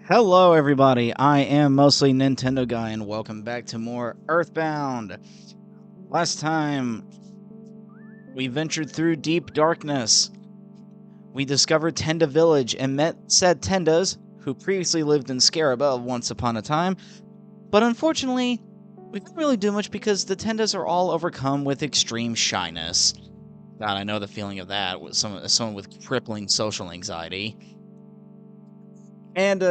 Hello, everybody. I am mostly Nintendo Guy, and welcome back to more Earthbound. Last time, we ventured through deep darkness. We discovered Tenda Village and met said Tendas, who previously lived in Scaraba once upon a time, but unfortunately, we couldn't really do much because the Tendas are all overcome with extreme shyness. God, I know the feeling of that with someone with crippling social anxiety. And,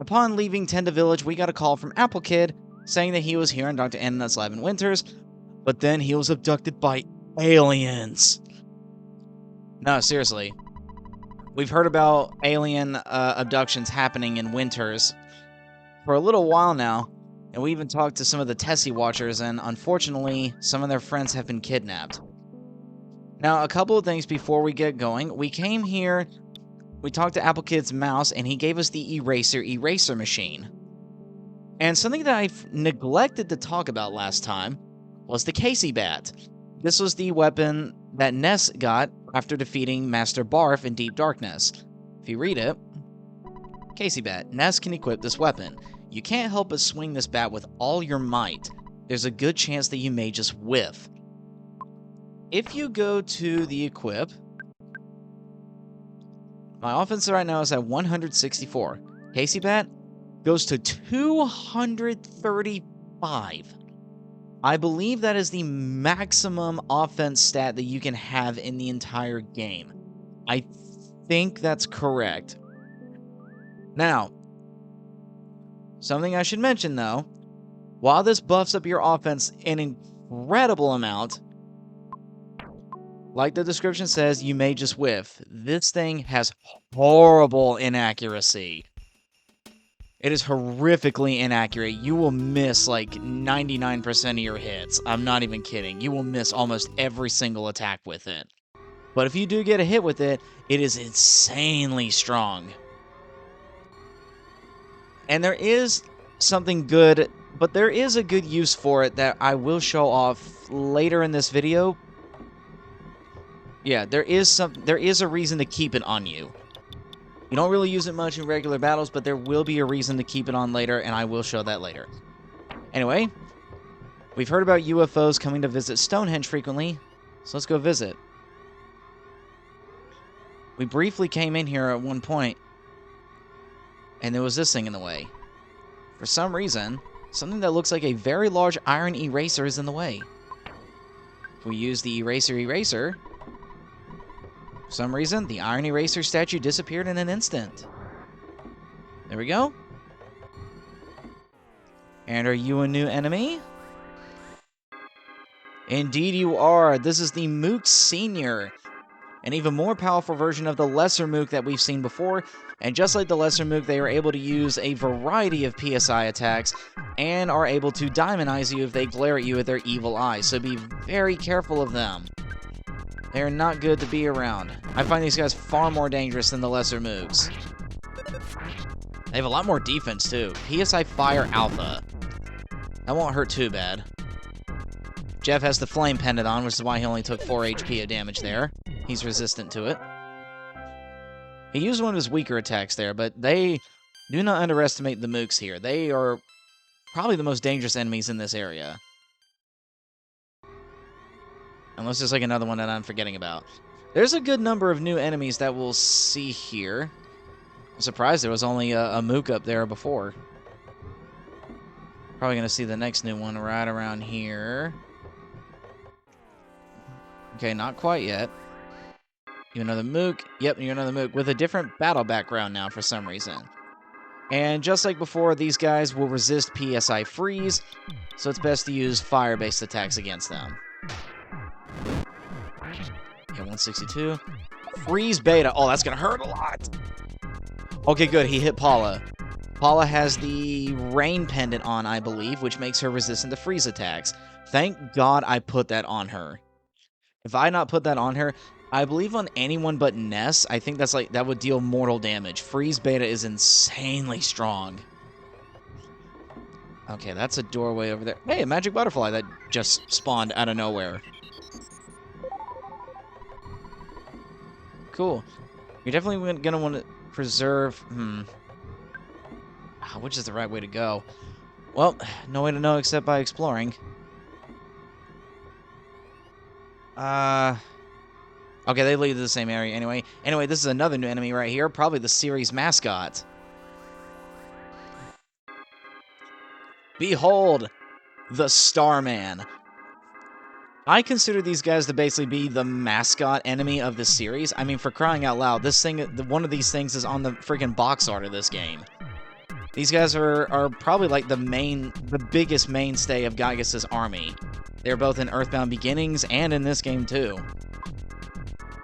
upon leaving Tenda Village, we got a call from Apple Kid saying that he was here on Dr. Ananet's lab in Winters, but then he was abducted by aliens. No, seriously. We've heard about alien abductions happening in Winters for a little while now, and we even talked to some of the Tessie Watchers, and unfortunately, some of their friends have been kidnapped. Now, a couple of things before we get going. We came here, we talked to Apple Kid's mouse, and he gave us the eraser machine. And something that I've neglected to talk about last time was the Casey Bat. This was the weapon that Ness got after defeating Master Barf in Deep Darkness. If you read it, Casey Bat, Ness can equip this weapon. You can't help but swing this bat with all your might. There's a good chance that you may just whiff. If you go to the equip, my offense right now is at 164. Casey Bat goes to 235. I believe that is the maximum offense stat that you can have in the entire game. I think that's correct. Now, something I should mention though, while this buffs up your offense an incredible amount, like the description says, you may just whiff. This thing has horrible inaccuracy. It is horrifically inaccurate. You will miss like 99% of your hits. I'm not even kidding. You will miss almost every single attack with it. But if you do get a hit with it, it is insanely strong. And there is something good, but there is a good use for it that I will show off later in this video. Yeah, there is a reason to keep it on you. You don't really use it much in regular battles, but there will be a reason to keep it on later, and I will show that later. Anyway, we've heard about UFOs coming to visit Stonehenge frequently, so let's go visit. We briefly came in here at one point, and there was this thing in the way. For some reason, something that looks like a very large iron eraser is in the way. If we use the eraser, for some reason, the Iron Eraser statue disappeared in an instant. There we go. And are you a new enemy? Indeed you are. This is the Mook Senior, an even more powerful version of the Lesser Mook that we've seen before. And just like the Lesser Mook, they are able to use a variety of PSI attacks and are able to diamondize you if they glare at you with their evil eyes. So be very careful of them. They're not good to be around. I find these guys far more dangerous than the Lesser Mooks. They have a lot more defense, too. PSI Fire Alpha. That won't hurt too bad. Jeff has the Flame Pendant on, which is why he only took 4 HP of damage there. He's resistant to it. He used one of his weaker attacks there, but they do not underestimate the Mooks here. They are probably the most dangerous enemies in this area. Unless there's like another one that I'm forgetting about. There's a good number of new enemies that we'll see here. I'm surprised there was only a Mook up there before. Probably going to see the next new one right around here. Okay, not quite yet. You another Mook. Yep, you're another Mook with a different battle background now for some reason. And just like before, these guys will resist PSI Freeze, so it's best to use fire-based attacks against them. Okay, 162. Freeze Beta. Oh, that's going to hurt a lot. Okay, good. He hit Paula. Paula has the Rain Pendant on, I believe, which makes her resistant to freeze attacks. Thank God I put that on her. If I had not put that on her, I believe on anyone but Ness, I think that would deal mortal damage. Freeze Beta is insanely strong. Okay, that's a doorway over there. Hey, a magic butterfly that just spawned out of nowhere. Cool. You're definitely going to want to preserve... Which is the right way to go? Well, no way to know except by exploring. Okay, they lead to the same area anyway. Anyway, this is another new enemy right here. Probably the series mascot. Behold, the Starman. I consider these guys to basically be the mascot enemy of the series. I mean, for crying out loud, this thing, one of these things is on the freaking box art of this game. These guys are probably like the biggest mainstay of Gygas's army. They're both in Earthbound Beginnings and in this game too.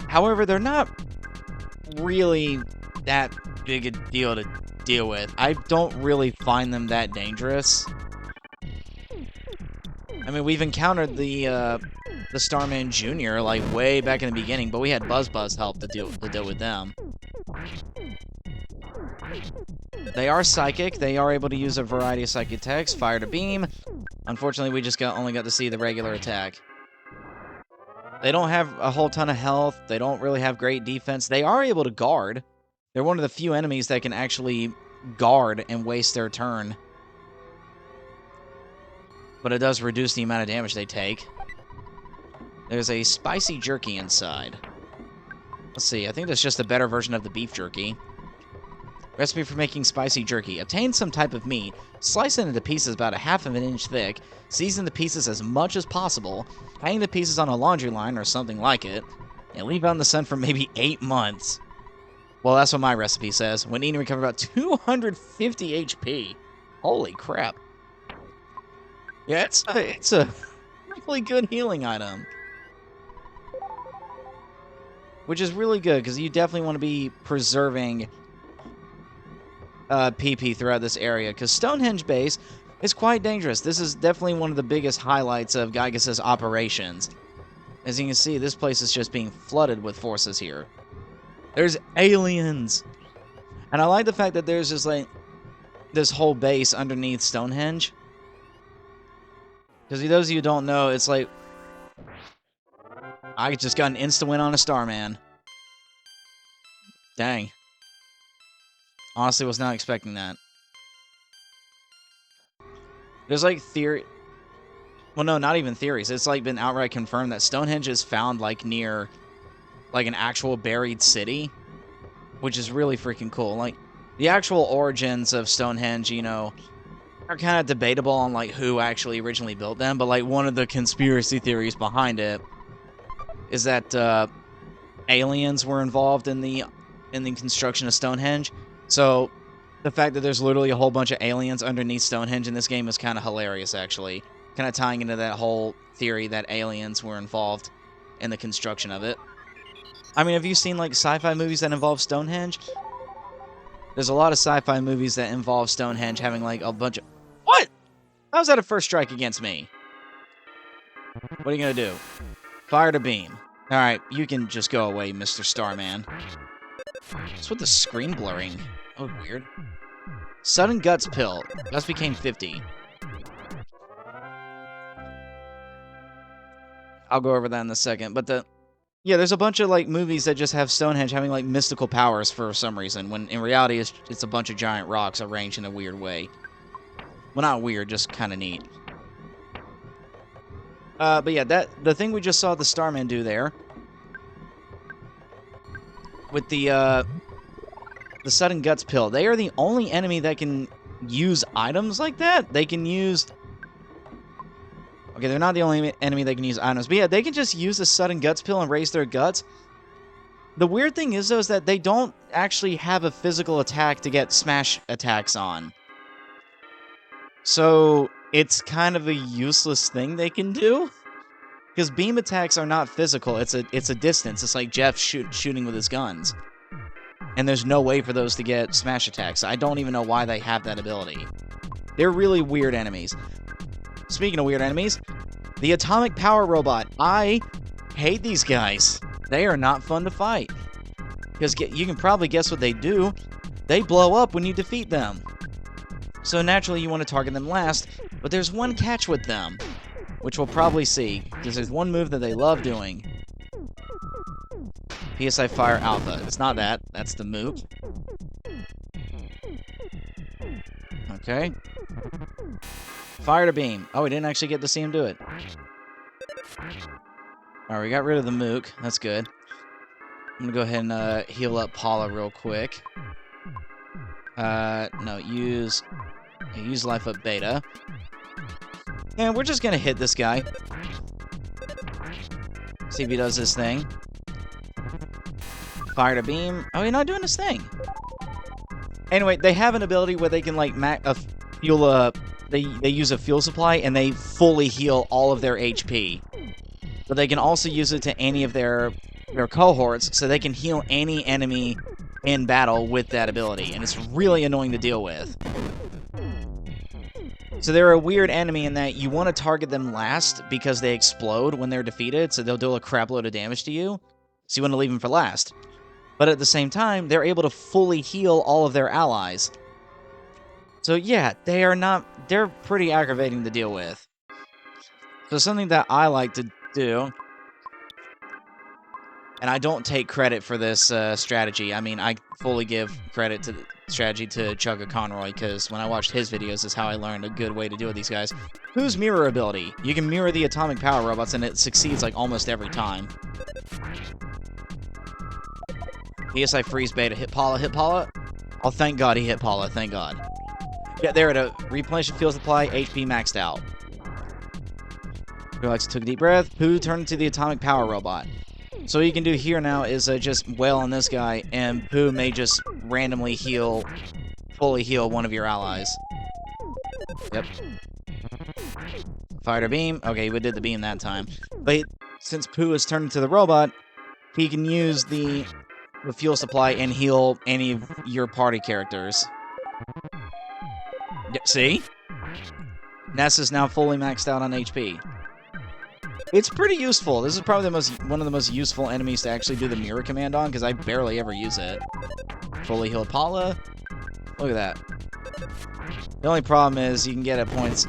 However, they're not really that big a deal to deal with. I don't really find them that dangerous. I mean, we've encountered the Starman Jr. like way back in the beginning, but we had Buzz help to deal with them. They are psychic. They are able to use a variety of psychic attacks. Fire to beam. Unfortunately, we just only got to see the regular attack. They don't have a whole ton of health. They don't really have great defense. They are able to guard. They're one of the few enemies that can actually guard and waste their turn. But it does reduce the amount of damage they take. There's a spicy jerky inside. Let's see, I think that's just a better version of the beef jerky. Recipe for making spicy jerky. Obtain some type of meat, slice it into pieces about 1/2 inch thick, season the pieces as much as possible, hang the pieces on a laundry line or something like it, and leave out in the sun for maybe 8 months. Well, that's what my recipe says. When eating, recover about 250 HP. Holy crap. Yeah, it's a really good healing item. Which is really good, because you definitely want to be preserving PP throughout this area, because Stonehenge base is quite dangerous. This is definitely one of the biggest highlights of Gygas's operations. As you can see, this place is just being flooded with forces here. There's aliens! And I like the fact that there's just like this whole base underneath Stonehenge. Because those of you who don't know, it's like I just got an insta-win on a Starman. Dang. Honestly, was not expecting that. There's like theory... Well, no, not even theories. It's like been outright confirmed that Stonehenge is found like near like an actual buried city, which is really freaking cool. Like, the actual origins of Stonehenge, you know, are kind of debatable on like who actually originally built them, but like one of the conspiracy theories behind it is that aliens were involved in the construction of Stonehenge. So the fact that there's literally a whole bunch of aliens underneath Stonehenge in this game is kind of hilarious, actually. Kind of tying into that whole theory that aliens were involved in the construction of it. I mean, have you seen like sci-fi movies that involve Stonehenge? There's a lot of sci-fi movies that involve Stonehenge having like a bunch of... What? How's that a first strike against me? What are you gonna do? Fire to beam. Alright, you can just go away, Mr. Starman. What's with the screen blurring? Oh, weird. Sudden Guts Pill. Just became 50. I'll go over that in a second, but yeah, there's a bunch of like movies that just have Stonehenge having like mystical powers for some reason, when in reality it's a bunch of giant rocks arranged in a weird way. Well, not weird, just kind of neat. But yeah, the thing we just saw the Starman do there with the Sudden Guts Pill, they are the only enemy that can use items like that. They can use... Okay, they're not the only enemy that can use items, but yeah, they can just use the Sudden Guts Pill and raise their guts. The weird thing is, though, is that they don't actually have a physical attack to get smash attacks on. So, it's kind of a useless thing they can do. Because beam attacks are not physical, it's a distance. It's like Jeff shooting with his guns. And there's no way for those to get smash attacks. I don't even know why they have that ability. They're really weird enemies. Speaking of weird enemies, the Atomic Power Robot. I hate these guys. They are not fun to fight. Because you can probably guess what they do. They blow up when you defeat them. So naturally you want to target them last, but there's one catch with them, which we'll probably see, because there's one move that they love doing. PSI Fire Alpha. It's not that. That's the move. Okay. Fire to beam. Oh, we didn't actually get to see him do it. Alright, we got rid of the mook. That's good. I'm gonna go ahead and heal up Paula real quick. No, use life up beta. And we're just gonna hit this guy. See if he does his thing. Fire to beam. Oh, he's not doing his thing. Anyway, they have an ability where they can, like, they use a fuel supply and they fully heal all of their HP. But they can also use it to any of their cohorts, so they can heal any enemy in battle with that ability, and it's really annoying to deal with. So they're a weird enemy in that you want to target them last because they explode when they're defeated, so they'll do a crap load of damage to you, so you want to leave them for last. But at the same time, they're able to fully heal all of their allies. So yeah, they're pretty aggravating to deal with. So something that I like to do, and I don't take credit for this strategy. I mean, I fully give credit to the strategy to Chugga Conroy, because when I watched his videos is how I learned a good way to deal with these guys. Who's mirror ability? You can mirror the atomic power robots, and it succeeds like almost every time. PSI freeze beta. Hit Paula, hit Paula. Oh, thank God he hit Paula, thank God. Yeah, there it is. Replenish field supply, HP maxed out. Relax, took a deep breath. Pooh turned into the atomic power robot. So what you can do here now is just wail on this guy, and Pooh may just randomly fully heal one of your allies. Yep. Fire to beam. Okay, we did the beam that time. But since Pooh is turned into the robot, he can use the fuel supply and heal any of your party characters. See? Ness is now fully maxed out on HP. It's pretty useful. This is probably one of the most useful enemies to actually do the mirror command on, because I barely ever use it. Fully healed Paula. Look at that. The only problem is you can get at points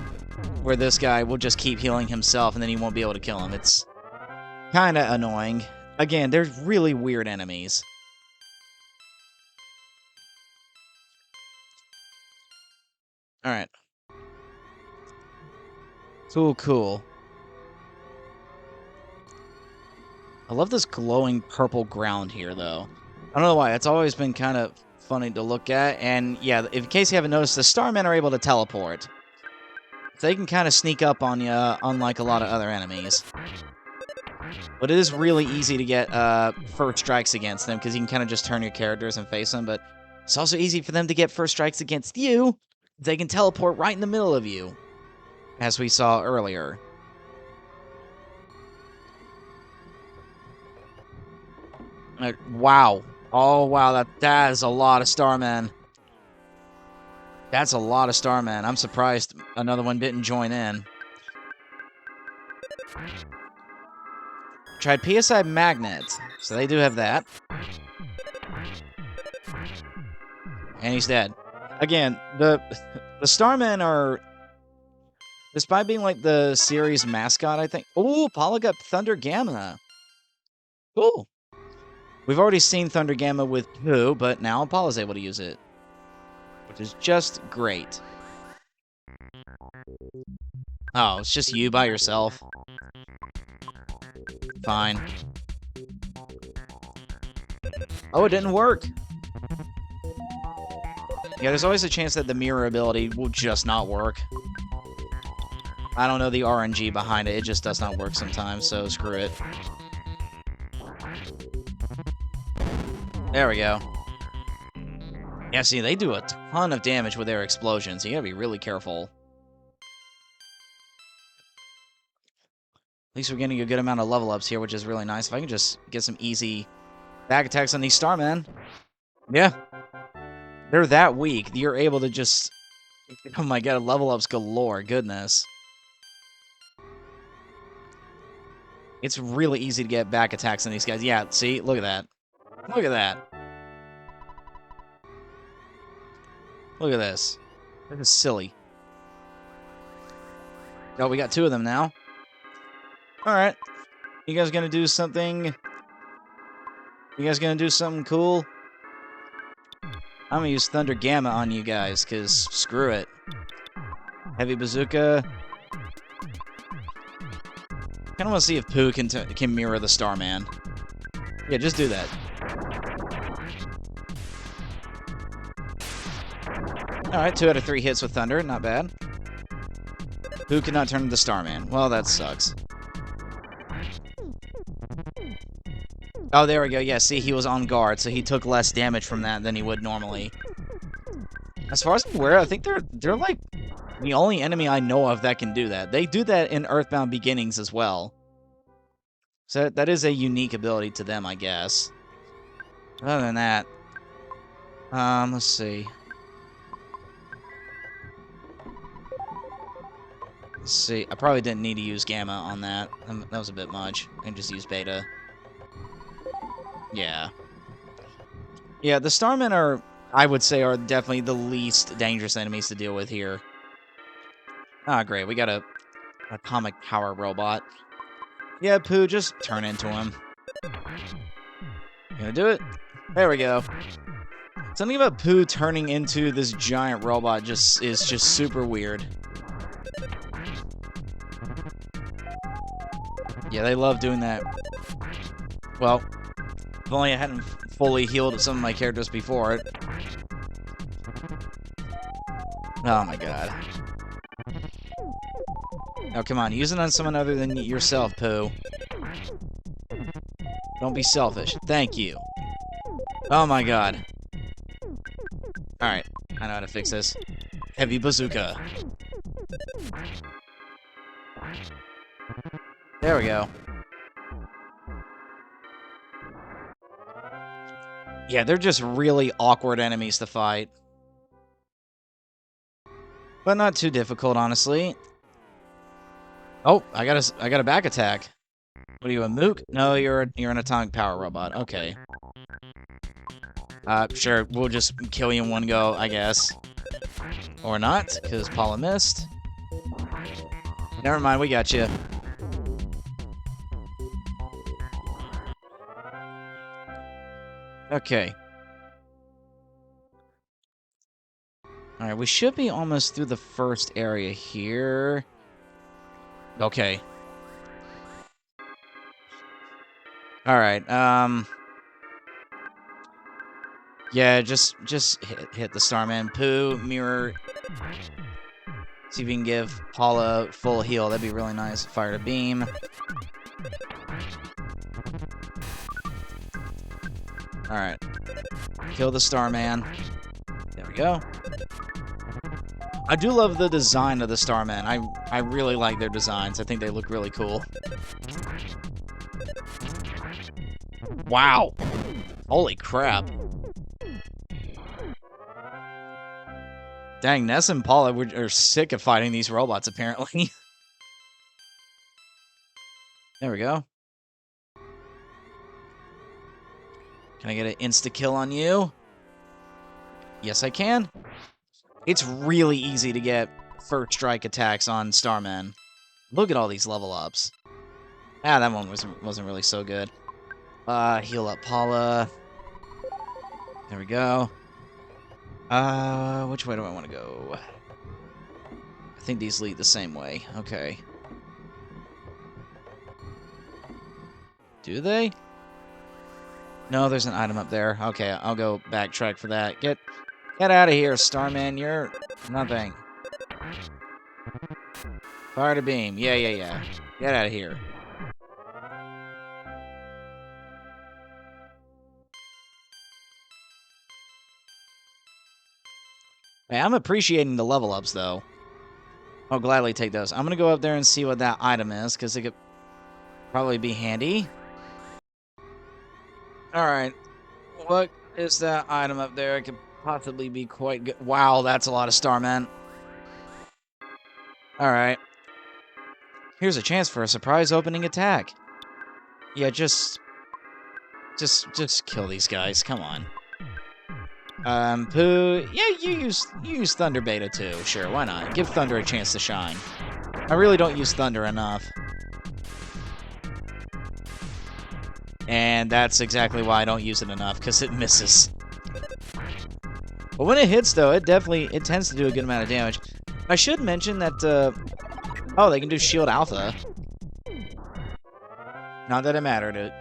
where this guy will just keep healing himself, and then you won't be able to kill him. It's kind of annoying. Again, they're really weird enemies. Alright. Cool. I love this glowing purple ground here, though. I don't know why. It's always been kind of funny to look at. And, yeah, in case you haven't noticed, the Starmen are able to teleport. So they can kind of sneak up on you, unlike a lot of other enemies. But it is really easy to get first strikes against them, because you can kind of just turn your characters and face them. But it's also easy for them to get first strikes against you. They can teleport right in the middle of you, as we saw earlier. Wow. Oh, wow, that is a lot of Starmen. That's a lot of Starmen. I'm surprised another one didn't join in. Tried PSI Magnet, so they do have that. And he's dead. Again, the Starmen are, despite being like the series mascot, I think. Oh, Paula got Thunder Gamma. Cool. We've already seen Thunder Gamma with Pooh, but now Paula's able to use it, which is just great. Oh, it's just you by yourself. Fine. Oh, it didn't work. Yeah, there's always a chance that the mirror ability will just not work. I don't know the RNG behind it. It just does not work sometimes, so screw it. There we go. Yeah, see, they do a ton of damage with their explosions. You gotta be really careful. At least we're getting a good amount of level ups here, which is really nice. If I can just get some easy back attacks on these Starmen. Yeah. They're that weak. You're able to just... Oh my god, level ups galore. Goodness. It's really easy to get back attacks on these guys. Yeah, see? Look at that. Look at that. Look at this. This is silly. Oh, we got two of them now. Alright. You guys gonna do something... You guys gonna do something cool? I'm gonna use Thunder Gamma on you guys, because screw it. Heavy Bazooka. Kind of want to see if Pooh can mirror the Starman. Yeah, just do that. Alright, 2 out of 3 hits with Thunder. Not bad. Pooh cannot turn into Starman. Well, that sucks. Oh, there we go. Yeah, see, he was on guard, so he took less damage from that than he would normally. As far as I'm aware, I think they're like the only enemy I know of that can do that. They do that in Earthbound Beginnings as well. So that is a unique ability to them, I guess. Other than that, let's see. Let's see. I probably didn't need to use Gamma on that. That was a bit much. I can just use Beta. Yeah. Yeah, the Starmen are, I would say, are definitely the least dangerous enemies to deal with here. Ah, great. We got a atomic power robot. Yeah, Pooh, just turn into him. You gonna do it? There we go. Something about Pooh turning into this giant robot is just super weird. Yeah, they love doing that. Well, if only I hadn't fully healed some of my characters before it. Oh my god. Oh, come on. Use it on someone other than yourself, Pooh. Don't be selfish. Thank you. Oh my god. Alright. I know how to fix this. Heavy Bazooka. There we go. Yeah, they're just really awkward enemies to fight. But not too difficult, honestly. Oh, I got a back attack. What are you, a mook? No, you're an atomic power robot. Okay. Sure, we'll just kill you in one go, I guess. Or not, because Paula missed. Never mind, we got you. Okay. Alright, we should be almost through the first area here. Okay. Alright, yeah, just hit the Starman. Pooh, mirror. See if we can give Paula full heal. That'd be really nice. Fire a beam. Alright. Kill the Starman. There we go. I do love the design of the Starman. I really like their designs. I think they look really cool. Wow. Holy crap. Dang, Ness and Paula are sick of fighting these robots, apparently. There we go. Can I get an insta-kill on you? Yes, I can. It's really easy to get first strike attacks on Starman. Look at all these level ups. Ah, that one wasn't really so good. Heal up Paula. There we go. Which way do I want to go? I think these lead the same way. Okay. Do they? No, there's an item up there. Okay, I'll go backtrack for that. Get out of here, Starman. You're nothing. Fire to beam. Yeah. Get out of here. Hey, I'm appreciating the level ups, though. I'll gladly take those. I'm going to go up there and see what that item is, because it could probably be handy. Alright. What is that item up there? It could possibly be quite good. Wow, that's a lot of Starman. Alright. Here's a chance for a surprise opening attack. Yeah, just kill these guys. Come on. Pooh, yeah, you use Thunder Beta too. Sure, why not? Give Thunder a chance to shine. I really don't use Thunder enough. And that's exactly why I don't use it enough, because it misses. But when it hits, though, it tends to do a good amount of damage. I should mention that, oh, they can do Shield Alpha. Not that it mattered.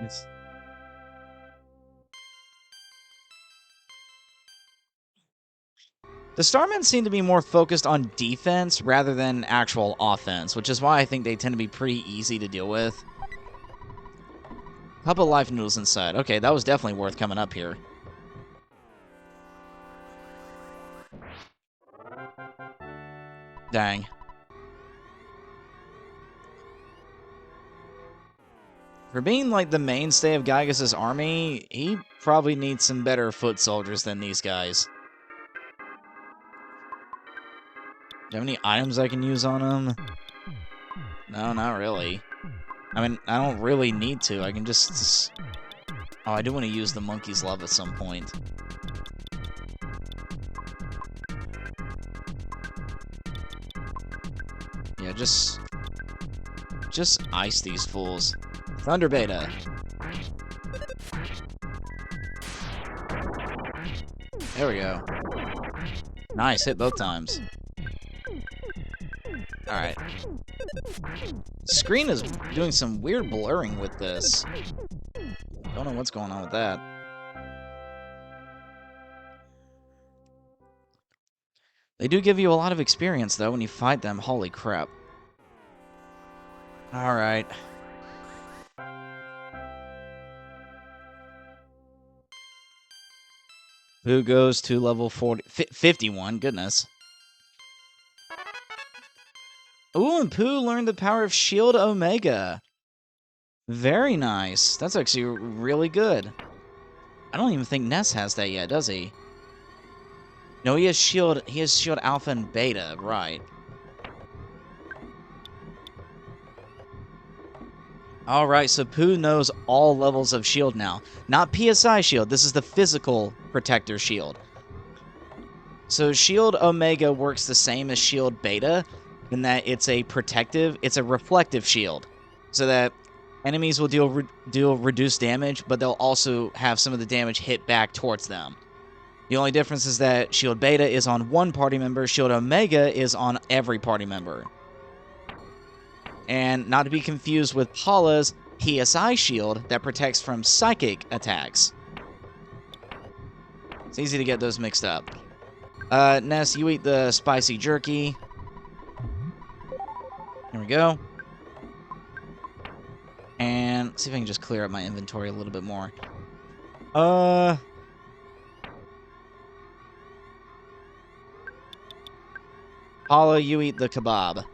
The Starmen seem to be more focused on defense rather than actual offense, which is why I think they tend to be pretty easy to deal with. Couple life noodles inside. Okay, that was definitely worth coming up here. Dang. For being like the mainstay of Gygas's army, he probably needs some better foot soldiers than these guys. Do you have any items I can use on him? No, not really. I mean, I don't really need to. I can just... Oh, I do want to use the monkey's love at some point. Yeah, just ice these fools. Thunder Beta. There we go. Nice, hit both times. Alright. Screen is doing some weird blurring with this. Don't know what's going on with that. They do give you a lot of experience, though, when you fight them. Holy crap. Alright. Who goes to level 51? Goodness. Ooh, and Pooh learned the power of Shield Omega. Very nice. That's actually really good. I don't even think Ness has that yet, does he? No, he has Shield Alpha and Beta, right. Alright, so Pooh knows all levels of shield now. Not PSI shield, this is the physical protector shield. So Shield Omega works the same as Shield Beta, in that it's a reflective shield. So that enemies will deal reduced damage, but they'll also have some of the damage hit back towards them. The only difference is that Shield Beta is on one party member, Shield Omega is on every party member. And not to be confused with Paula's PSI shield that protects from psychic attacks. It's easy to get those mixed up. Ness, you eat the spicy jerky. There we go. And let's see if I can just clear up my inventory a little bit more. Paula, you eat the kebab.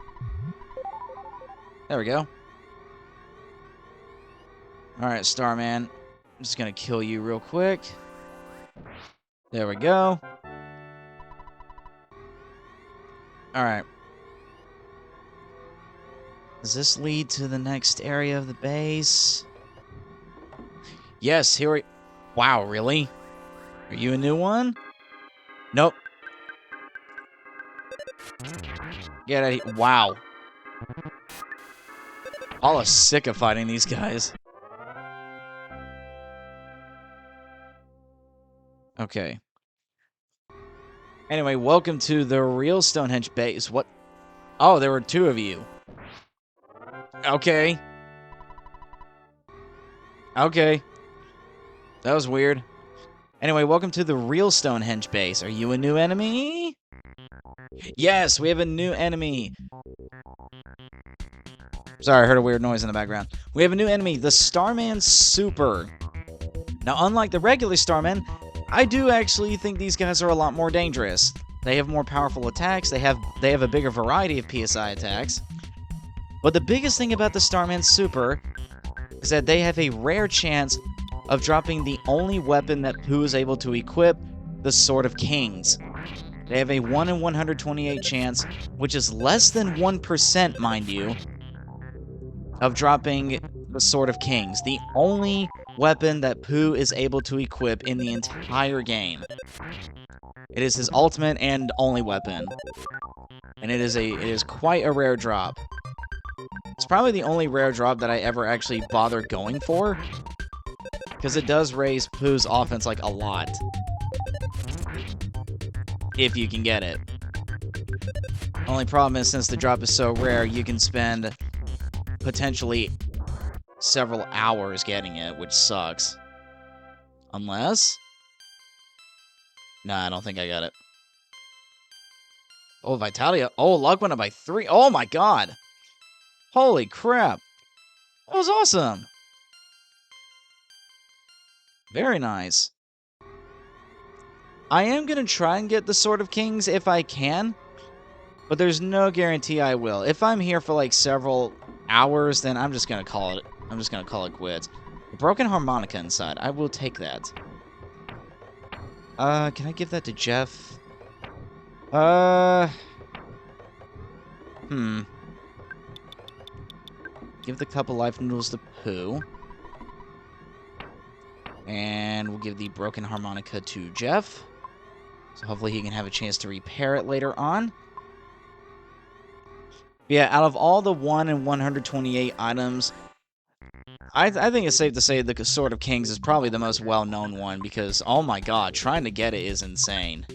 There we go. Alright, Starman. I'm just gonna kill you real quick. There we go. Alright. Does this lead to the next area of the base? Yes, here we... Wow, really? Are you a new one? Nope. Get out of here. Wow. Paula's sick of fighting these guys. Okay. Anyway, welcome to the real Stonehenge base. What? Oh, there were two of you. Okay. Okay. That was weird. Anyway, welcome to the real Stonehenge base. Are you a new enemy? Yes, we have a new enemy. Sorry, I heard a weird noise in the background. We have a new enemy, the Starman Super. Now, unlike the regular Starmen, I do actually think these guys are a lot more dangerous. They have more powerful attacks, they have a bigger variety of PSI attacks. But the biggest thing about the Starman Super is that they have a rare chance of dropping the only weapon that Pooh is able to equip, the Sword of Kings. They have a 1 in 128 chance, which is less than 1%, mind you, of dropping the Sword of Kings, the only weapon that Pooh is able to equip in the entire game. It is his ultimate and only weapon, and it is quite a rare drop. It's probably the only rare drop that I ever actually bother going for, because it does raise Pooh's offense like a lot. if you can get it. Only problem is, since the drop is so rare, you can spend potentially several hours getting it, which sucks. Unless... Nah, I don't think I got it. Oh, Vitalia. Oh, luck went up by 3. Oh my god. Holy crap. That was awesome. Very nice. I am going to try and get the Sword of Kings if I can, but there's no guarantee I will. If I'm here for like several hours, then I'm just going to call it. I'm just going to call it quits. The broken harmonica inside. I will take that. Can I give that to Jeff? Give the couple life noodles to Pooh. And we'll give the broken harmonica to Jeff. So hopefully he can have a chance to repair it later on. Yeah, out of all the 1 in 128 items, I think it's safe to say the Sword of Kings is probably the most well-known one because, oh my god, trying to get it is insane.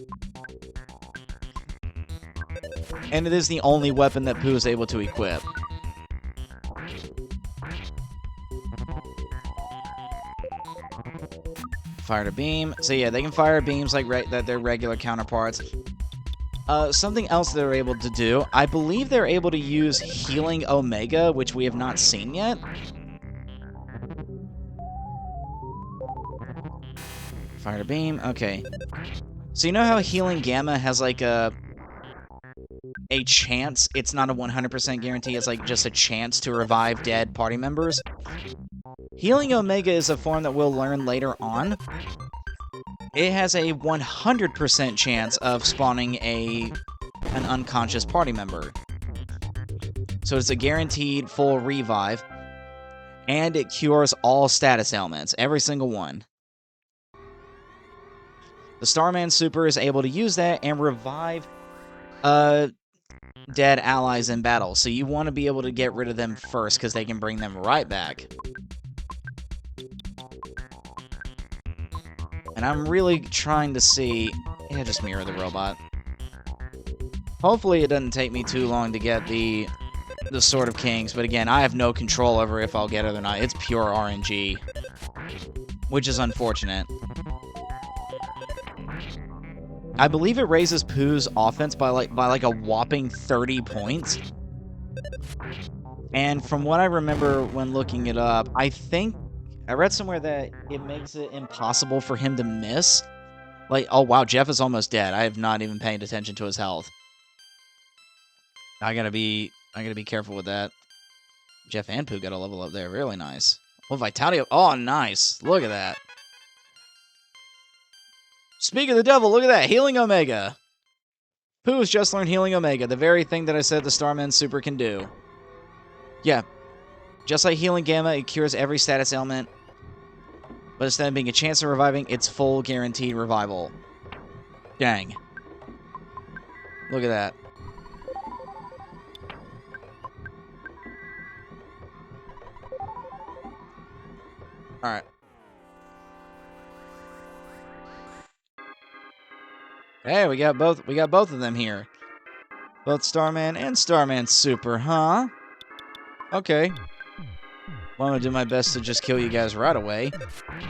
And it is the only weapon that Pooh is able to equip. Fire to beam. So yeah, they can fire beams like their regular counterparts. Something else they're able to do, I believe they're able to use Healing Omega, which we have not seen yet. Fire to beam, okay. So you know how Healing Gamma has like a chance? It's not a 100% guarantee, it's like just a chance to revive dead party members. Healing Omega is a form that we'll learn later on. It has a 100% chance of spawning an unconscious party member. So it's a guaranteed full revive, and it cures all status ailments, every single one. The Starman Super is able to use that and revive dead allies in battle, so you want to be able to get rid of them first, because they can bring them right back. And I'm really trying to see... Yeah, just mirror the robot. Hopefully it doesn't take me too long to get the Sword of Kings, but again, I have no control over if I'll get it or not. It's pure RNG, which is unfortunate. I believe it raises Pooh's offense by like a whopping 30 points. And from what I remember when looking it up, I think I read somewhere that it makes it impossible for him to miss. Like, oh wow, Jeff is almost dead. I have not even paid attention to his health. I gotta be careful with that. Jeff and Pooh got a level up there. Really nice. Well, Vitality. Oh, nice. Look at that. Speak of the devil, look at that. Healing Omega. Pooh has just learned Healing Omega, the very thing that I said the Starman Super can do. Yeah. Just like Healing Gamma, it cures every status ailment. But instead of being a chance of reviving, it's full guaranteed revival. Dang. Look at that. Alright. Hey, we got both of them here. Both Starman and Starman Super, huh? Okay. Well, I'm gonna do my best to just kill you guys right away.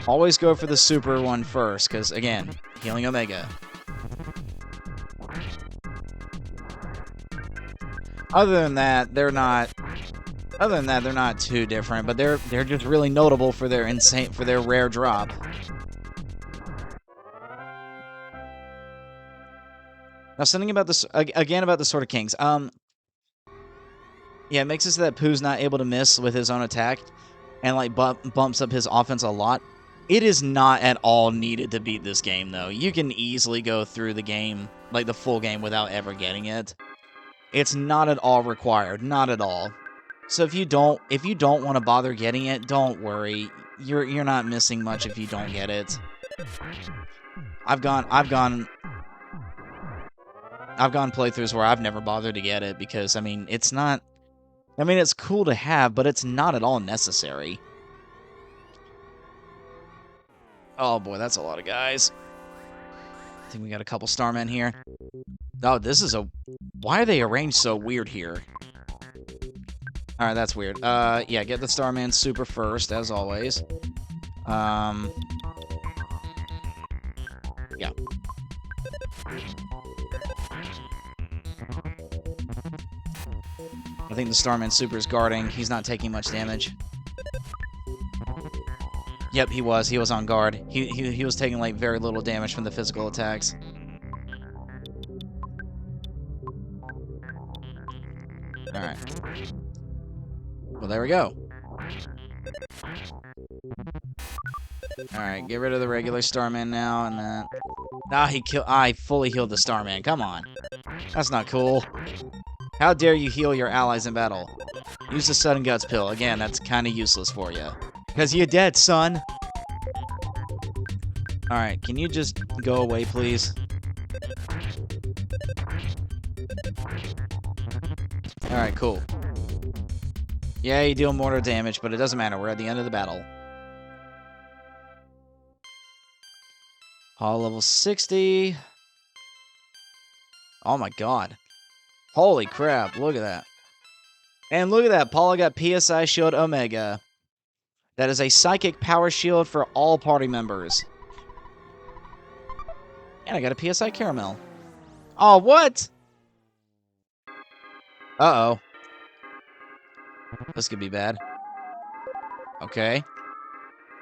Always go for the Super one first, because again, Healing Omega. Other than that, they're not too different, but they're just really notable for their rare drop. Now, something about this again about the Sword of Kings. Yeah, it makes it so that Pooh's not able to miss with his own attack, and like bumps up his offense a lot. It is not at all needed to beat this game, though. You can easily go through the game, like the full game, without ever getting it. It's not at all required, not at all. So if you don't want to bother getting it, don't worry. You're not missing much if you don't get it. I've gone playthroughs where I've never bothered to get it because, I mean, it's not... I mean, it's cool to have, but it's not at all necessary. Oh boy, that's a lot of guys. I think we got a couple Starmen here. Oh, this is a... Why are they arranged so weird here? Alright, that's weird. Yeah, get the Starman Super first, as always. Yeah. I think the Starman Super is guarding. He's not taking much damage. Yep, he was. He was on guard. He was taking, like, very little damage from the physical attacks. Alright. Well, there we go. Alright, get rid of the regular Starman now, and then... Ah, I fully healed the Starman. Come on. That's not cool. How dare you heal your allies in battle? Use the Sudden Guts pill. Again, that's kind of useless for you. Because you're dead, son. Alright, can you just go away, please? Alright, cool. Yeah, you deal mortar damage, but it doesn't matter. We're at the end of the battle. Hall level 60. Oh my god. Holy crap, look at that. And look at that, Paula got PSI Shield Omega. That is a psychic power shield for all party members. And I got a PSI Caramel. Oh, what? Uh-oh. This could be bad. Okay.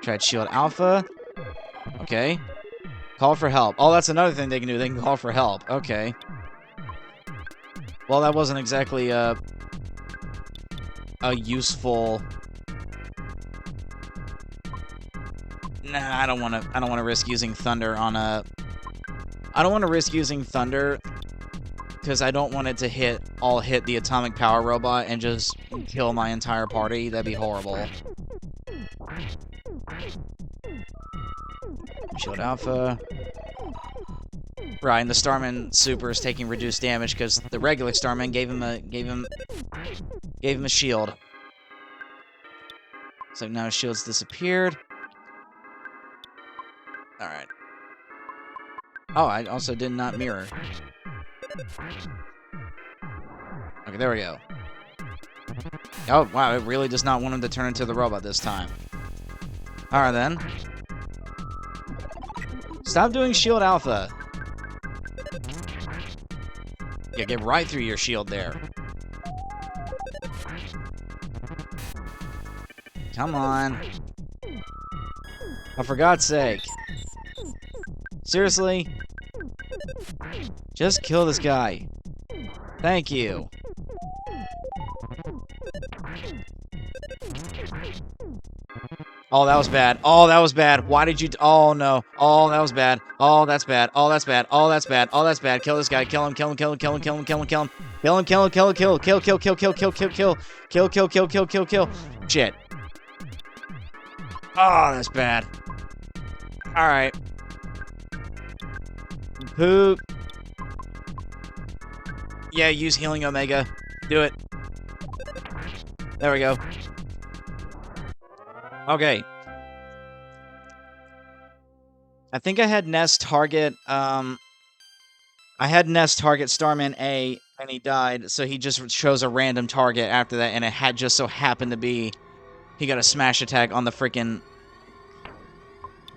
Tried Shield Alpha. Okay. Call for help. Oh, that's another thing they can do. They can call for help. Okay. Well, that wasn't exactly a useful... Nah, I don't want to risk using Thunder on a... I don't want to risk using Thunder because I don't want it to hit the Atomic Power Robot and just kill my entire party. That'd be horrible. Shield Alpha. Right, and the Starman Super is taking reduced damage because the regular Starman gave him a shield. So now his shield's disappeared. Alright. Oh, I also did not mirror. Okay, there we go. Oh, wow, it really does not want him to turn into the robot this time. Alright, then. Stop doing Shield Alpha. Yeah, get right through your shield there. Come on. Oh, for God's sake. Seriously? Just kill this guy. Thank you. Oh, that was bad. Oh, that was bad. Why did you... Oh, no. Oh, that was bad. Oh, that's bad. Oh, that's bad. Oh, that's bad. Oh, that's bad. Kill this guy. Kill him. Kill him. Kill him. Kill him. Kill him. Kill him. Kill him. Kill him. Kill him. Kill him. Kill. Kill. Kill. Kill. Kill. Kill. Kill. Kill. Kill. Kill. Kill. Kill. Kill. Kill. Kill. Shit. Oh, that's bad. Alright. Poop. Yeah, use Healing Omega. Do it. There we go. Okay. I think I had Ness target, I had Ness target Starman A, and he died, so he just chose a random target after that, and it had just so happened to be he got a smash attack on the freaking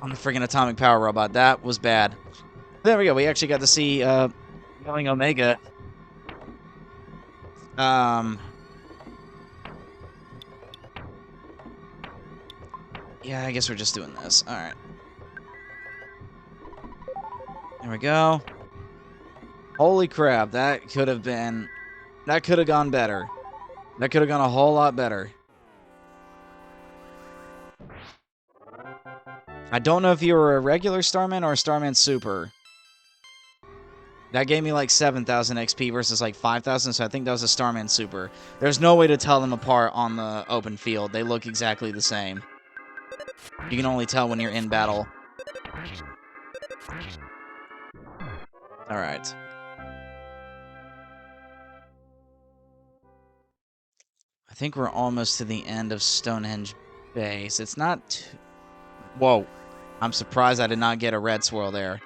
Atomic Power Robot. That was bad. There we go. We actually got to see Healing Omega. Yeah, I guess we're just doing this. Alright. There we go. Holy crap, that could have gone better. That could have gone a whole lot better. I don't know if you were a regular Starman or a Starman Super. That gave me like 7,000 XP versus like 5,000, so I think that was a Starman Super. There's no way to tell them apart on the open field. They look exactly the same. You can only tell when you're in battle. Alright. I think we're almost to the end of Stonehenge Base. It's not too... Whoa. I'm surprised I did not get a red swirl there.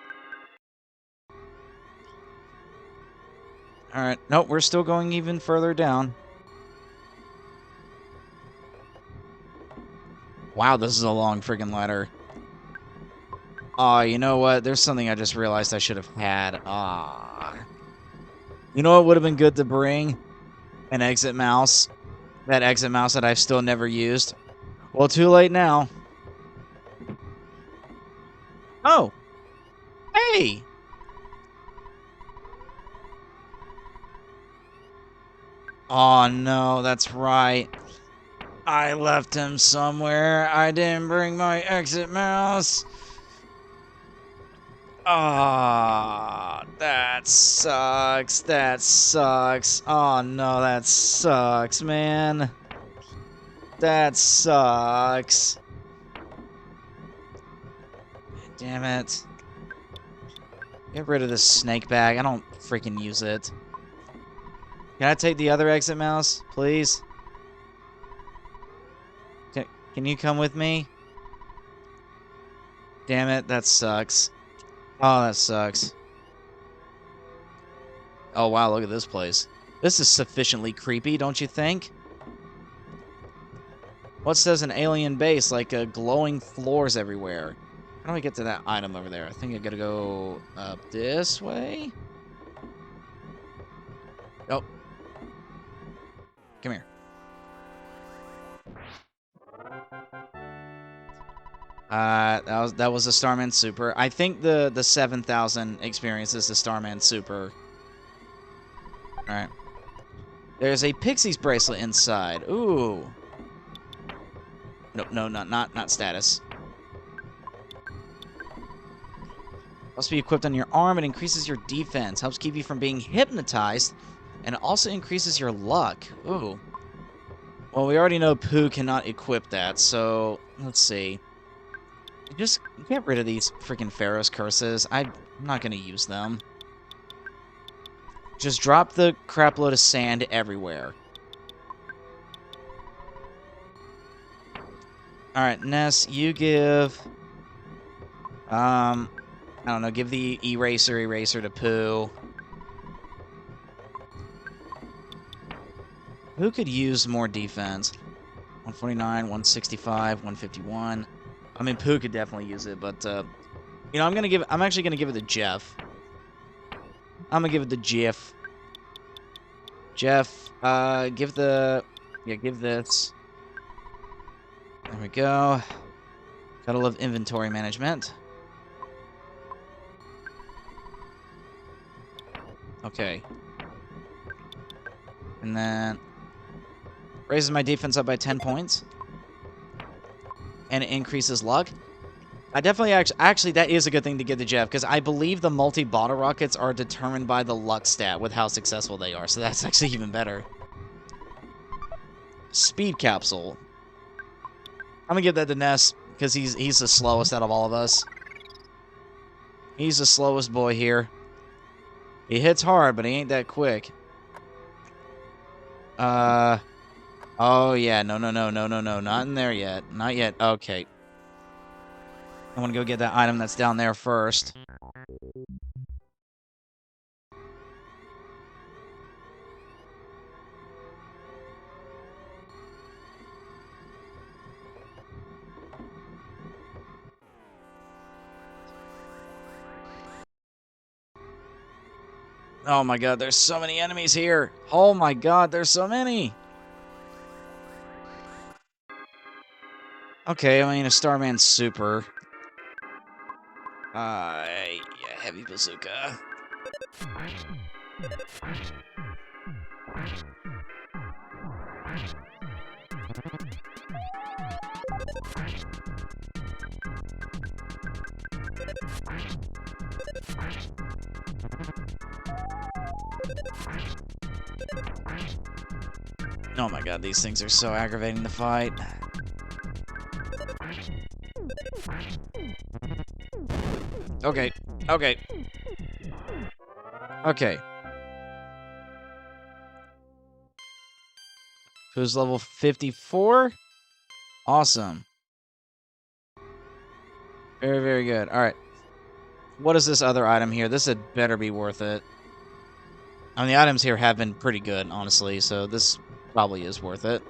Alright. Nope, we're still going even further down. Wow, this is a long freaking ladder. Aw, you know what? There's something I just realized I should have had. Ah. You know what would have been good to bring? An exit mouse. That exit mouse that I've still never used. Well, too late now. Oh! Hey! Oh no, that's right. I left him somewhere. I didn't bring my exit mouse. Ah, that sucks. That sucks. Oh no, that sucks, man. That sucks. Damn it. Get rid of this snake bag. I don't freaking use it. Can I take the other exit mouse, please? Can you come with me? Damn it, that sucks. Oh, that sucks. Oh, wow, look at this place. This is sufficiently creepy, don't you think? What says an alien base, like glowing floors everywhere? How do I get to that item over there? I think I gotta go up this way? Oh. Come here. That was a Starman Super. I think the 7,000 experience is the Starman Super. Alright. There's a Pixie's bracelet inside. Ooh. No, not status. Must be equipped on your arm. It increases your defense. Helps keep you from being hypnotized. And it also increases your luck. Ooh. Well, we already know Pooh cannot equip that, so let's see. Just get rid of these freaking Pharaoh's curses. I'm not going to use them. Just drop the crap load of sand everywhere. Alright, Ness, you give... I don't know, give the eraser to Pooh. Who could use more defense? 149, 165, 151. I mean, Pooh could definitely use it, but, you know, I'm actually gonna give it to Jeff. I'm gonna give it to Jeff. Jeff, give this. There we go. Gotta love inventory management. Okay. And then raises my defense up by 10 points. And it increases luck. I definitely actually that is a good thing to give to Jeff, because I believe the multi-bottle rockets are determined by the luck stat with how successful they are, so that's actually even better. Speed capsule. I'm gonna give that to Ness, because he's the slowest out of all of us. He's the slowest boy here. He hits hard, but he ain't that quick. Oh yeah, no, not in there yet. Not yet. Okay. I want to go get that item that's down there first. Oh my god, there's so many enemies here. Oh my god, there's so many. Okay, I mean a Starman Super. Yeah, heavy bazooka. Oh my god, these things are so aggravating to fight. Okay, okay. Okay. Who's level 54? Awesome. Very, very good. Alright. What is this other item here? This had better be worth it. I mean, the items here have been pretty good, honestly, so this probably is worth it.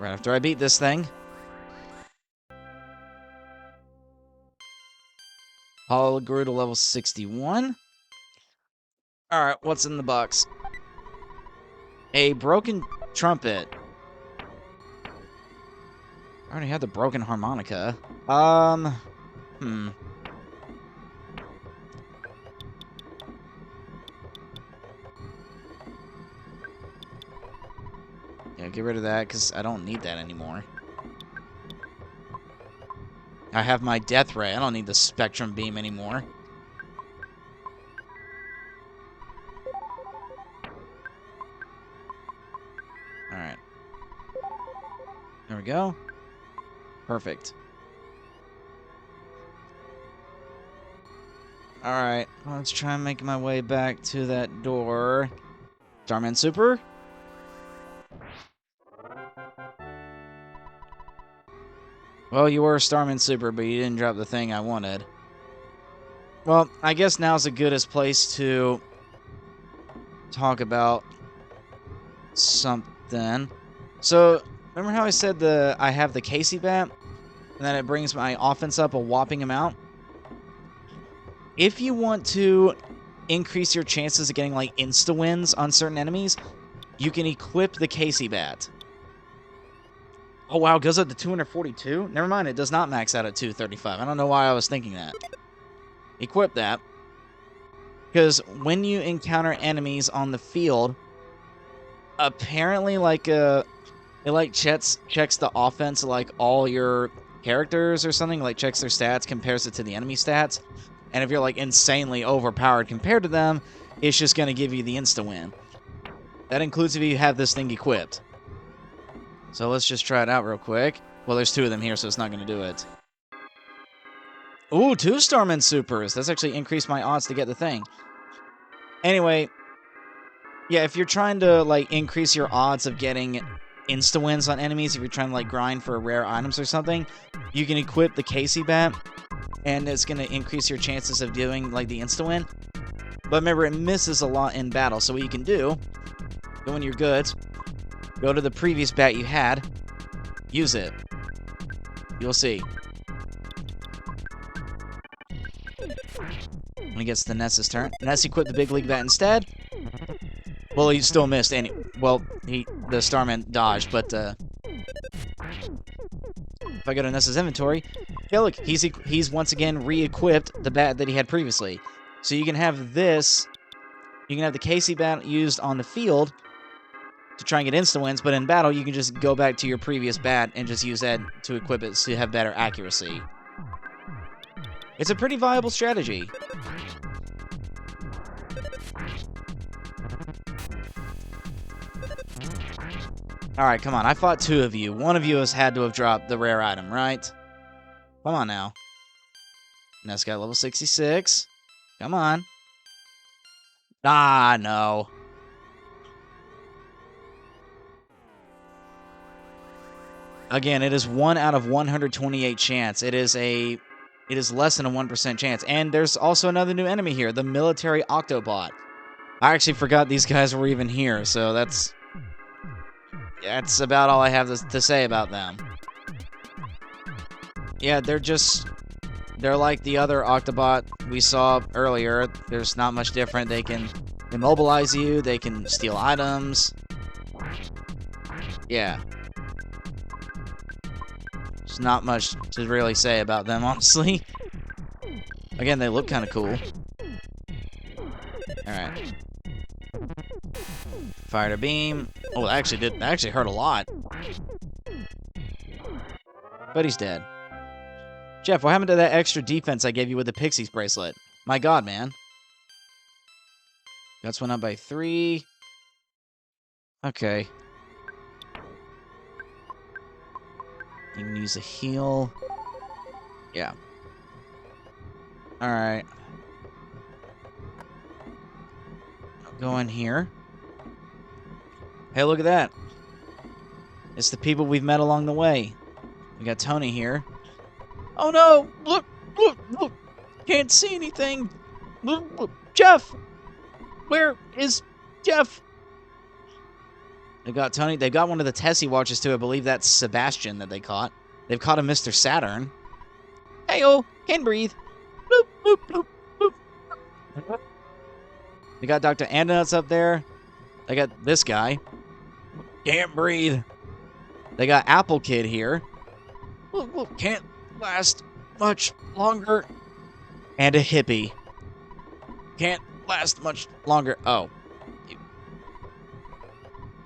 Right after I beat this thing. Paul grew to level 61. Alright, what's in the box? A broken trumpet. I already had the broken harmonica. Yeah, get rid of that, because I don't need that anymore. I have my death ray. I don't need the spectrum beam anymore. Alright. There we go. Perfect. Alright, let's try and make my way back to that door. Starman Super? Well, you were a Starman Super, but you didn't drop the thing I wanted. Well, I guess now's the goodest place to talk about something. So, remember how I said I have the Casey bat? And then it brings my offense up a whopping amount? If you want to increase your chances of getting, like, insta-wins on certain enemies, you can equip the Casey bat. Oh, wow, it goes up to 242? Never mind, it does not max out at 235. I don't know why I was thinking that. Equip that. Because when you encounter enemies on the field, apparently, like, it, like, checks the offense of, like, all your characters or something. Like, checks their stats, compares it to the enemy stats. And if you're, like, insanely overpowered compared to them, it's just going to give you the insta-win. That includes if you have this thing equipped. So let's just try it out real quick. Well, there's two of them here, so it's not going to do it. Ooh, 2 Starman Supers. That's actually increased my odds to get the thing. Anyway, yeah, if you're trying to, like, increase your odds of getting insta-wins on enemies, if you're trying to, like, grind for rare items or something, you can equip the Casey bat, and it's going to increase your chances of doing, like, the insta-win. But remember, it misses a lot in battle, so what you can do, go in your goods, go to the previous bat you had, use it. You'll see. When it gets to Ness's turn, Ness equipped the Big League bat instead. Well, he still missed. Well, the Starman dodged, but if I go to Ness's inventory, yeah, look, he's once again re-equipped the bat that he had previously. So you can have this. You can have the Casey bat used on the field to try and get insta-wins, but in battle, you can just go back to your previous bat and just use that to equip it to have better accuracy. It's a pretty viable strategy. Alright, come on. I fought 2 of you. One of you has had to have dropped the rare item, right? Come on now. Ness got level 66. Come on. Ah, no. Again, it is 1 out of 128 chance. It is less than a 1% chance. And there's also another new enemy here, the military Octobot. I actually forgot these guys were even here, so that's about all I have to say about them. Yeah, they're like the other Octobot we saw earlier. There's not much different. They can immobilize you, they can steal items. Yeah. There's not much to really say about them, honestly. Again, they look kind of cool. Alright. Fired a beam. Oh, that actually hurt a lot. But he's dead. Jeff, what happened to that extra defense I gave you with the Pixies bracelet? My god, man. That's went up by 3. Okay. You can use a heal. Yeah. Alright. I'll go in here. Hey, look at that. It's the people we've met along the way. We got Tony here. Oh no! Look! Look! Look! Can't see anything! Look! Look. Jeff! Where is Jeff? They got Tony. They got one of the Tessie watches too. I believe that's Sebastian that they caught. They've caught a Mr. Saturn. Hey-oh, can breathe. Bloop, bloop, bloop, bloop. They got Dr. Andonuts up there. They got this guy. Can't breathe. They got Apple Kid here. Can't last much longer. And a hippie. Can't last much longer. Oh.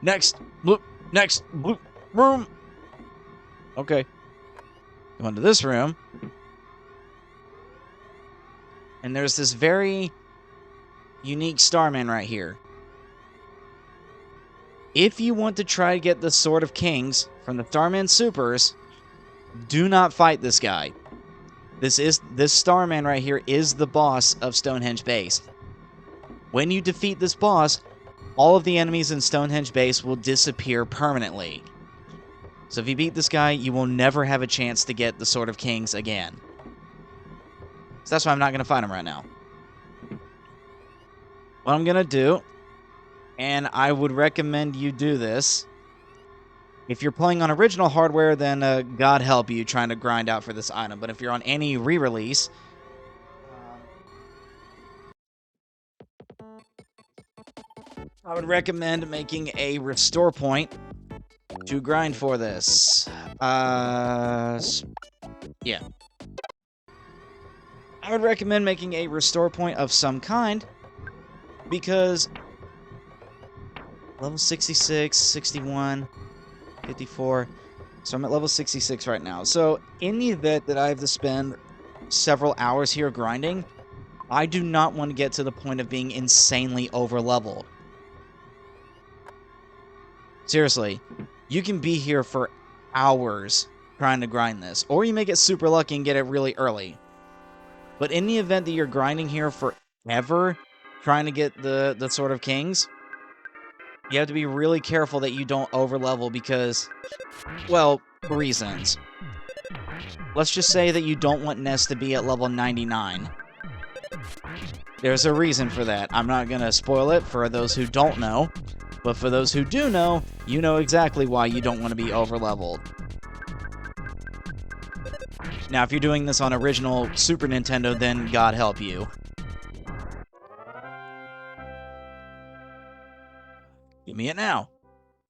Next. Bloop. Next. Bloop. Room. Okay. Go into this room. And there's this very unique Starman right here. If you want to try to get the Sword of Kings from the Starman Supers, do not fight this guy. This Starman right here is the boss of Stonehenge Base. When you defeat this boss, all of the enemies in Stonehenge Base will disappear permanently. So if you beat this guy, you will never have a chance to get the Sword of Kings again. So that's why I'm not going to fight him right now. What I'm going to do, and I would recommend you do this, if you're playing on original hardware, then God help you trying to grind out for this item. But if you're on any re-release, I would recommend making a restore point to grind for this. Yeah. I would recommend making a restore point of some kind, because level 66, 61, 54. So I'm at level 66 right now. So in the event that I have to spend several hours here grinding, I do not want to get to the point of being insanely over-leveled. Seriously, you can be here for hours trying to grind this, or you may get super lucky and get it really early. But in the event that you're grinding here forever, trying to get the Sword of Kings, you have to be really careful that you don't over-level because, well, reasons. Let's just say that you don't want Ness to be at level 99. There's a reason for that. I'm not going to spoil it for those who don't know, but for those who do know, you know exactly why you don't want to be over-leveled. Now, if you're doing this on original Super Nintendo, then God help you. Give me it now.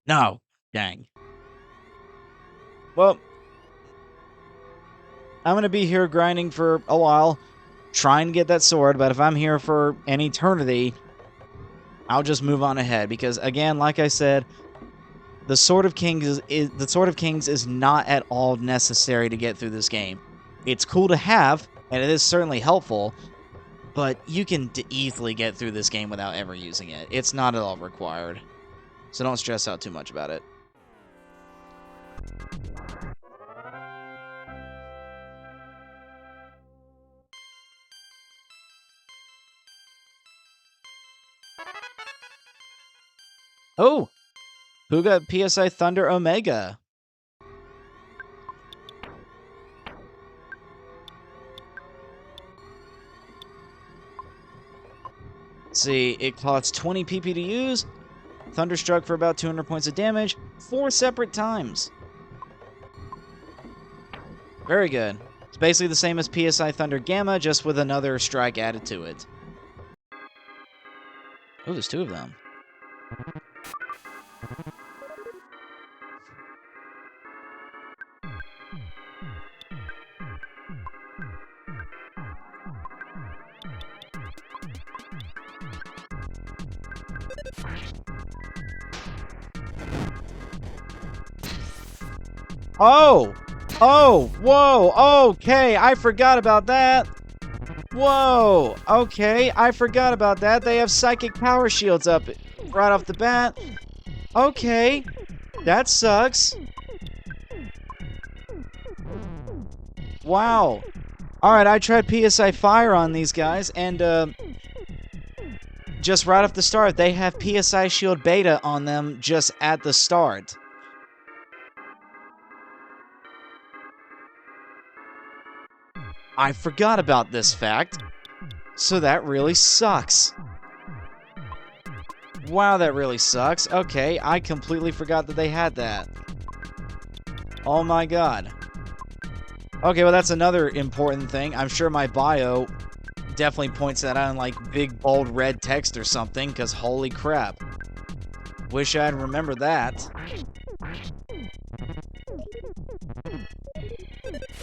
No. Dang. Well, I'm going to be here grinding for a while, trying to get that sword, but if I'm here for an eternity, I'll just move on ahead, because again, like I said, the Sword of Kings is not at all necessary to get through this game. It's cool to have, and it is certainly helpful, but you can easily get through this game without ever using it. It's not at all required. So don't stress out too much about it. Oh! Who got PSI Thunder Omega? Let's see, it costs 20 PP to use. Thunderstruck for about 200 points of damage. 4 separate times. Very good. It's basically the same as PSI Thunder Gamma, just with another strike added to it. Oh, there's 2 of them. Oh! Oh! Whoa! Okay, I forgot about that! Whoa! Okay, I forgot about that. They have psychic power shields up right off the bat. Okay, that sucks. Wow. Alright, I tried PSI Fire on these guys, and just right off the start, they have PSI Shield Beta on them just at the start. I forgot about this fact, so that really sucks. Wow, that really sucks. Okay, I completely forgot that they had that. Oh my god. Okay, well, that's another important thing. I'm sure my bio definitely points that out in, like, big, bold red text or something, because holy crap. Wish I'd remembered that.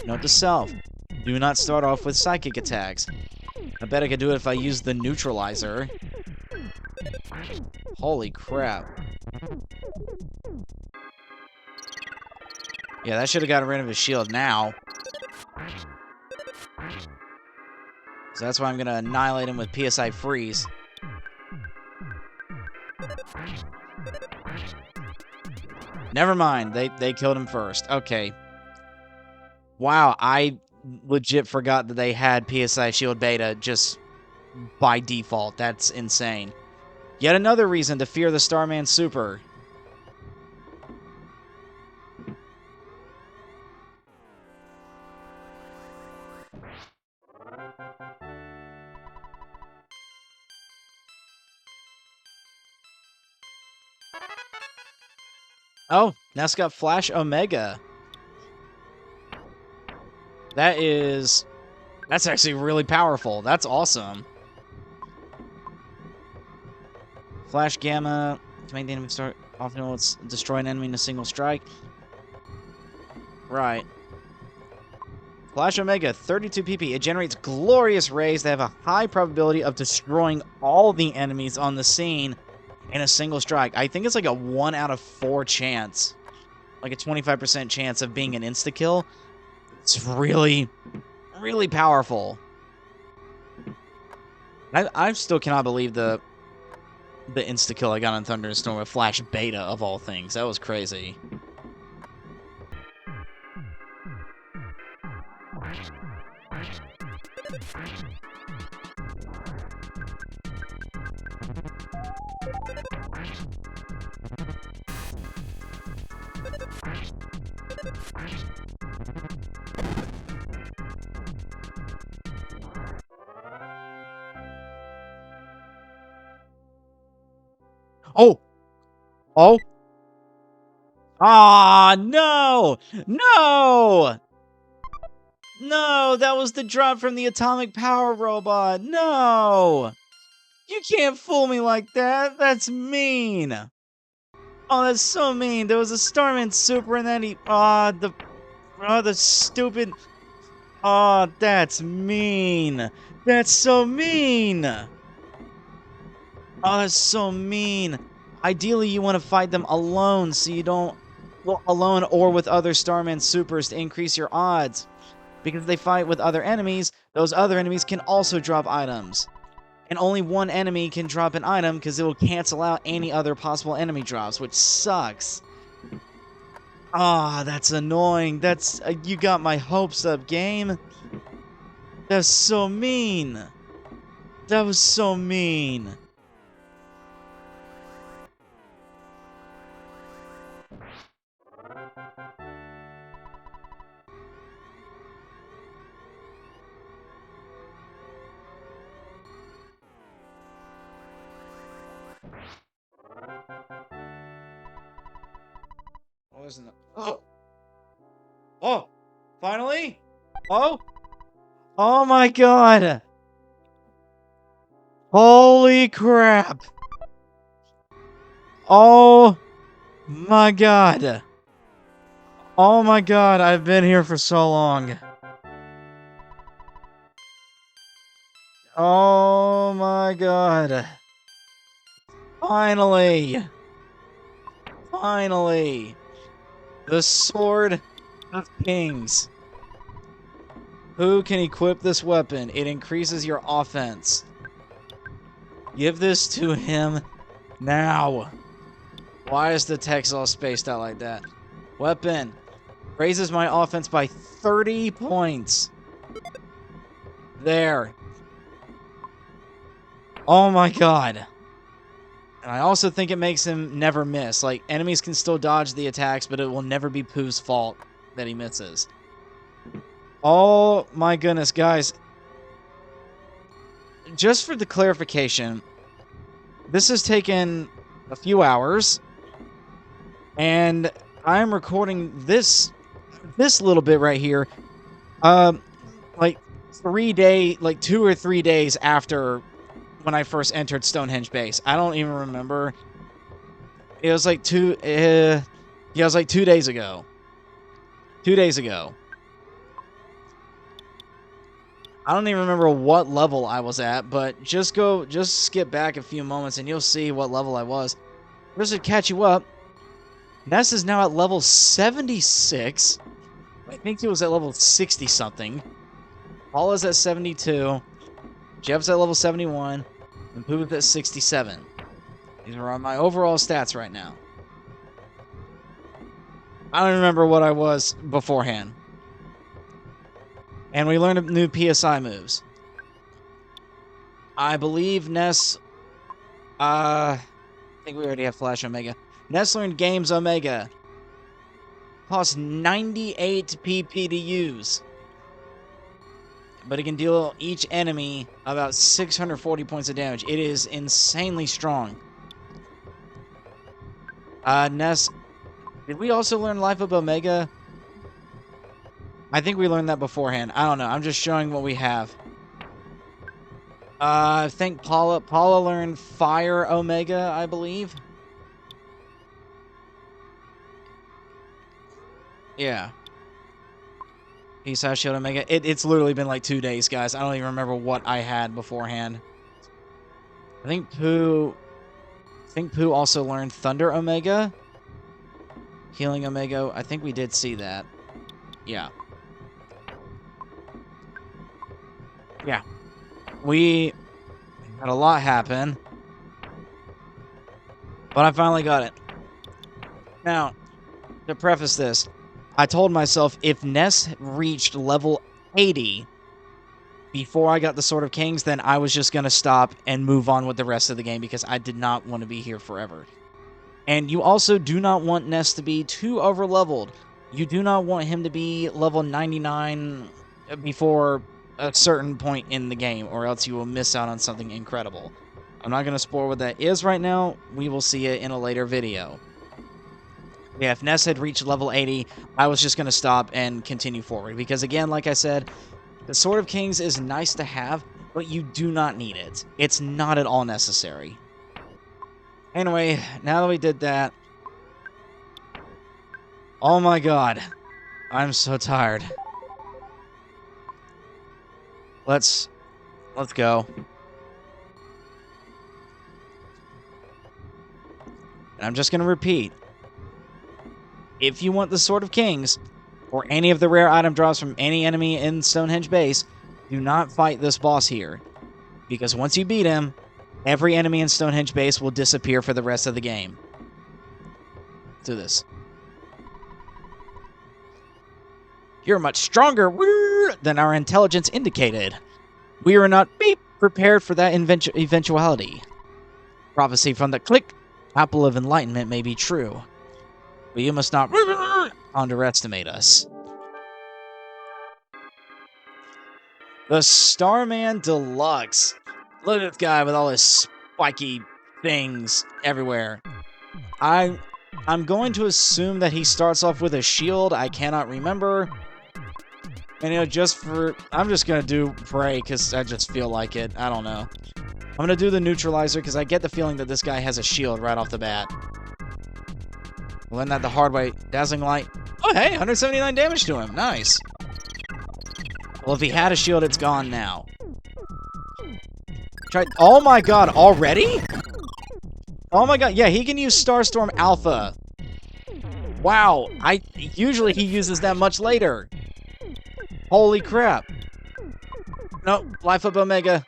Note to self. Do not start off with psychic attacks. I bet I could do it if I used the neutralizer. Holy crap. Yeah, that should have gotten rid of his shield now. So that's why I'm going to annihilate him with PSI Freeze. Never mind. They killed him first. Okay. Wow, I legit forgot that they had PSI Shield Beta just by default. That's insane. Yet another reason to fear the Starman Super. Oh, now it's got Flash Omega. That's actually really powerful. That's awesome. Flash Gamma to make the enemy start often will destroy an enemy in a single strike. Right. Flash Omega, 32 PP. It generates glorious rays that have a high probability of destroying all the enemies on the scene in a single strike. I think it's like a 1 out of 4 chance. Like a 25% chance of being an insta-kill. It's really, really powerful. I still cannot believe the insta-kill I got on Thunder and Storm with Flash Beta, of all things. That was crazy. Oh! Oh! Ah, no! No! No, that was the drop from the Atomic Power Robot. No! You can't fool me like that. That's mean. Oh, that's so mean. There was a Starman Super and then he... the stupid... Oh, that's mean. That's so mean. Oh, that's so mean. Ideally, you want to fight them alone so you don't... Well, alone or with other Starman Supers to increase your odds. Because if they fight with other enemies, those other enemies can also drop items. And only one enemy can drop an item because it will cancel out any other possible enemy drops, which sucks. Ah, that's annoying. That's... you got my hopes up, game. That's so mean. That was so mean. Oh, isn't it? Oh! Oh! Finally? Oh! Oh my god! Holy crap! Oh my god! Oh my god, I've been here for so long. Oh my god. Finally! Finally! The Sword of Kings. Who can equip this weapon? It increases your offense. Give this to him now. Why is the text all spaced out like that? Weapon. Raises my offense by 30 points. There. Oh my god. And I also think it makes him never miss. Like, enemies can still dodge the attacks, but it will never be Pooh's fault that he misses. Oh my goodness, guys. Just for the clarification, this has taken a few hours, and I'm recording this little bit right here, like 2 or 3 days after when I first entered Stonehenge base. I don't even remember. It was like it was like 2 days ago. 2 days ago. I don't even remember what level I was at, but just skip back a few moments and you'll see what level I was. Just to catch you up, Ness is now at level 76. I think he was at level 60-something. Paula's at 72. Jeff's at level 71. And Pooh's at 67. These are on my overall stats right now. I don't remember what I was beforehand. And we learned new PSI moves. I believe Ness... I think we already have Flash Omega. Ness learned Games Omega. Costs 98 PP to use. But it can deal each enemy about 640 points of damage. It is insanely strong. Ness... Did we also learn Life Up Omega? I think we learned that beforehand. I don't know. I'm just showing what we have. I think Paula learned Fire Omega, I believe. Yeah. Peace Out Shield Omega. It's literally been like 2 days, guys. I don't even remember what I had beforehand. I think Pooh also learned Thunder Omega. Healing Omega. I think we did see that. Yeah. Yeah. We had a lot happen. But I finally got it. Now, to preface this, I told myself if Ness reached level 80 before I got the Sword of Kings, then I was just going to stop and move on with the rest of the game because I did not want to be here forever. And you also do not want Ness to be too over-leveled. You do not want him to be level 99 before a certain point in the game, or else you will miss out on something incredible. I'm not going to spoil what that is right now. We will see it in a later video. Yeah, if Ness had reached level 80, I was just going to stop and continue forward. Because again, like I said, the Sword of Kings is nice to have, but you do not need it. It's not at all necessary. Anyway, now that we did that... Oh my god. I'm so tired. Let's go. And I'm just going to repeat. If you want the Sword of Kings, or any of the rare item drops from any enemy in Stonehenge base, do not fight this boss here. Because once you beat him, every enemy in Stonehenge base will disappear for the rest of the game. Let's do this. You're much stronger than our intelligence indicated. We are not prepared for that eventuality. Prophecy from the Click Apple of Enlightenment may be true, but you must not underestimate us. The Starman Deluxe. Look at this guy with all his spiky things everywhere. I'm going to assume that he starts off with a shield. I cannot remember. And, you know, I'm just going to do Pray because I just feel like it. I don't know. I'm going to do the Neutralizer because I get the feeling that this guy has a shield right off the bat. We'll learn that the hard way. Dazzling Light. Oh, hey, 179 damage to him. Nice. Well, if he had a shield, it's gone now. Oh my god, already? Oh my god, yeah, he can use Starstorm Alpha. Wow, usually he uses that much later. Holy crap. Nope, Life Up Omega.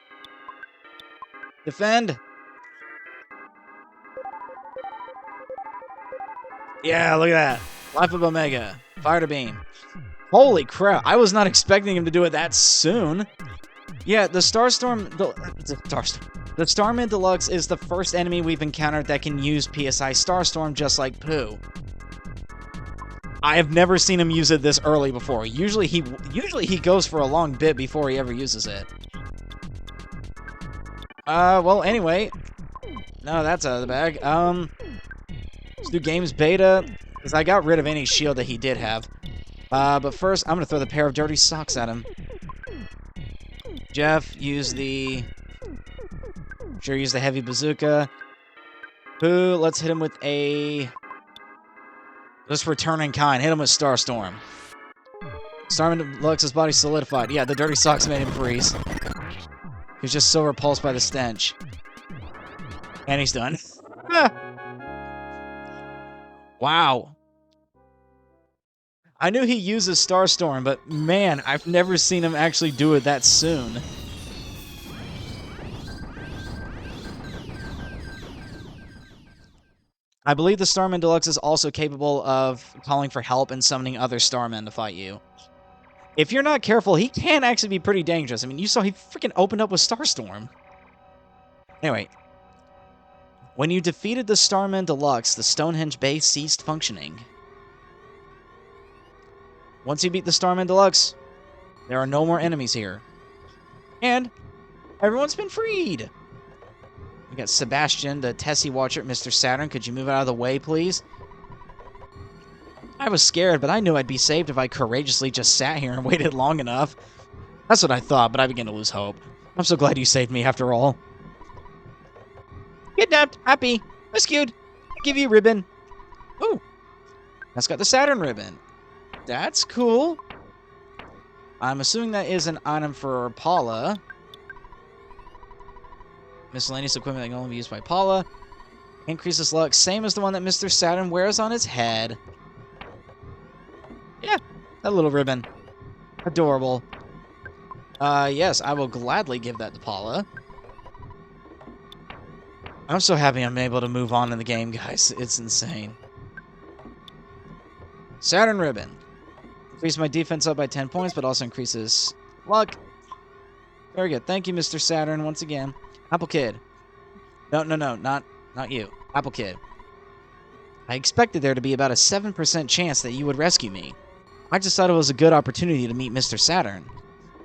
Defend. Yeah, look at that. Life Up Omega. Fire to Beam. Holy crap, I was not expecting him to do it that soon. Yeah, the Starman Deluxe is the first enemy we've encountered that can use PSI Starstorm just like Pooh. I have never seen him use it this early before. Usually he goes for a long bit before he ever uses it. Well, anyway, No, that's out of the bag. Let's do games beta, because I got rid of any shield that he did have. But first, I'm going to throw the pair of dirty socks at him. Jeff, use the... Sure, use the heavy bazooka. Boo, let's hit him with a... Let's return in kind. Hit him with Starstorm. Starman Deluxe's body solidified. Yeah, the dirty socks made him freeze. He was just so repulsed by the stench. And he's done. Wow. I knew he uses Starstorm, but man, I've never seen him actually do it that soon. I believe the Starman Deluxe is also capable of calling for help and summoning other Starmen to fight you. If you're not careful, he can actually be pretty dangerous. I mean, you saw he freaking opened up with Starstorm. Anyway. When you defeated the Starman Deluxe, the Stonehenge base ceased functioning. Once you beat the Starman Deluxe, there are no more enemies here. And everyone's been freed! We got Sebastian, the Tessie Watcher, Mr. Saturn. Could you move out of the way, please? I was scared, but I knew I'd be saved if I courageously just sat here and waited long enough. That's what I thought, but I began to lose hope. I'm so glad you saved me after all. Kidnapped, happy, rescued. I give you a ribbon. Ooh, that's got the Saturn ribbon. That's cool. I'm assuming that is an item for Paula. Miscellaneous equipment that can only be used by Paula. Increases luck, same as the one that Mr. Saturn wears on his head. Yeah, that little ribbon. Adorable. Yes, I will gladly give that to Paula. I'm so happy I'm able to move on in the game, guys. It's insane. Saturn ribbon. Increase my defense up by 10 points, but also increases luck. Very good. Thank you, Mr. Saturn, once again. Apple Kid. No, not you. Apple Kid. I expected there to be about a 7% chance that you would rescue me. I just thought it was a good opportunity to meet Mr. Saturn.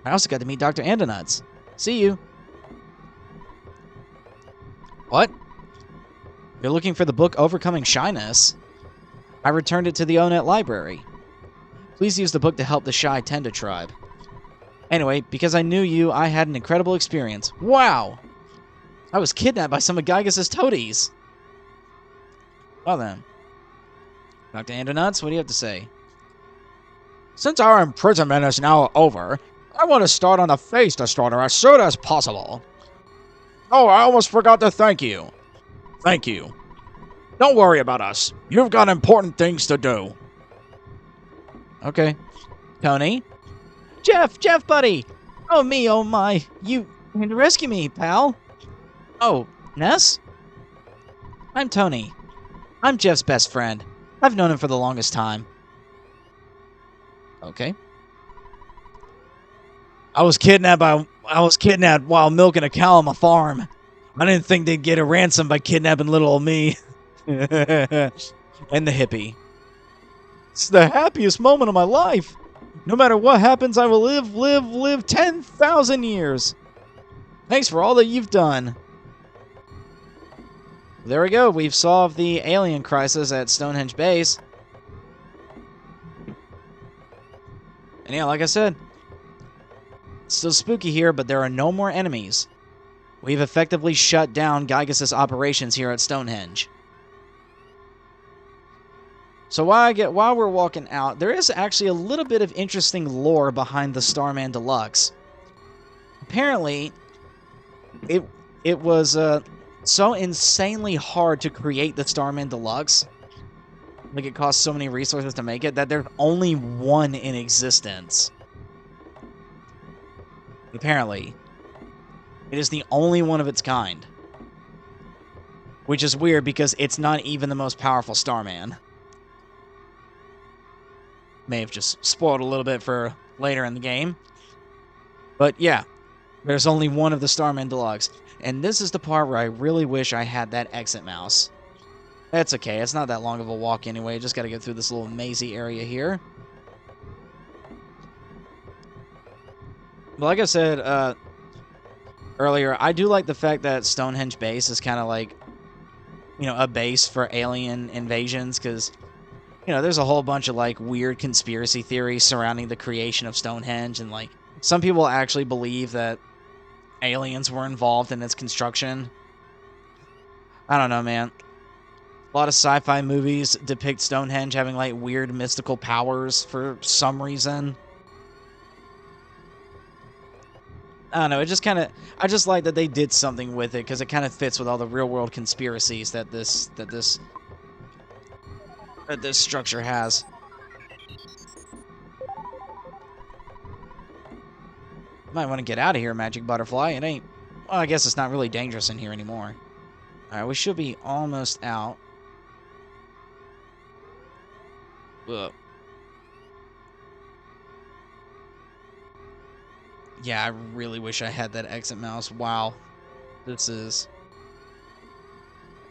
I also got to meet Dr. Andonuts. See you. What? You're looking for the book Overcoming Shyness? I returned it to the Onet library. Please use the book to help the Shy Tenda tribe. Anyway, because I knew you, I had an incredible experience. Wow! I was kidnapped by some of Gygas's toadies. Well then. Dr. Andonuts, what do you have to say? Since our imprisonment is now over, I want to start on the Face Destroyer as soon as possible. Oh, I almost forgot to thank you. Thank you. Don't worry about us. You've got important things to do. Okay. Tony? Jeff, buddy! Oh me, oh my. You can rescue me, pal. Oh, Ness? I'm Tony. I'm Jeff's best friend. I've known him for the longest time. Okay. I was kidnapped while milking a cow on my farm. I didn't think they'd get a ransom by kidnapping little old me. And the hippie. It's the happiest moment of my life. No matter what happens, I will live 10,000 years. Thanks for all that you've done. There we go. We've solved the alien crisis at Stonehenge Base. And yeah, like I said, it's still spooky here, but there are no more enemies. We've effectively shut down Gygas's operations here at Stonehenge. So while we're walking out, there is actually a little bit of interesting lore behind the Starman Deluxe. Apparently, it was so insanely hard to create the Starman Deluxe, like it cost so many resources to make it, that there's only one in existence. Apparently. It is the only one of its kind. Which is weird because it's not even the most powerful Starman. May have just spoiled a little bit for later in the game. But yeah, there's only one of the Starman Deluxe. And this is the part where I really wish I had that exit mouse. That's okay, it's not that long of a walk anyway. Just gotta get through this little mazy area here. But like I said earlier, I do like the fact that Stonehenge Base is kind of like a base for alien invasions, because there's a whole bunch of like weird conspiracy theories surrounding the creation of Stonehenge, and like some people actually believe that aliens were involved in its construction. I don't know, man. A lot of sci-fi movies depict Stonehenge having like weird mystical powers for some reason. I don't know. It just kind of, I just like that they did something with it because it kind of fits with all the real world conspiracies that this structure has. Might want to get out of here, Magic Butterfly. It ain't. Well, I guess it's not really dangerous in here anymore. All right, we should be almost out. Ugh. Yeah, I really wish I had that exit mouse. Wow, this is.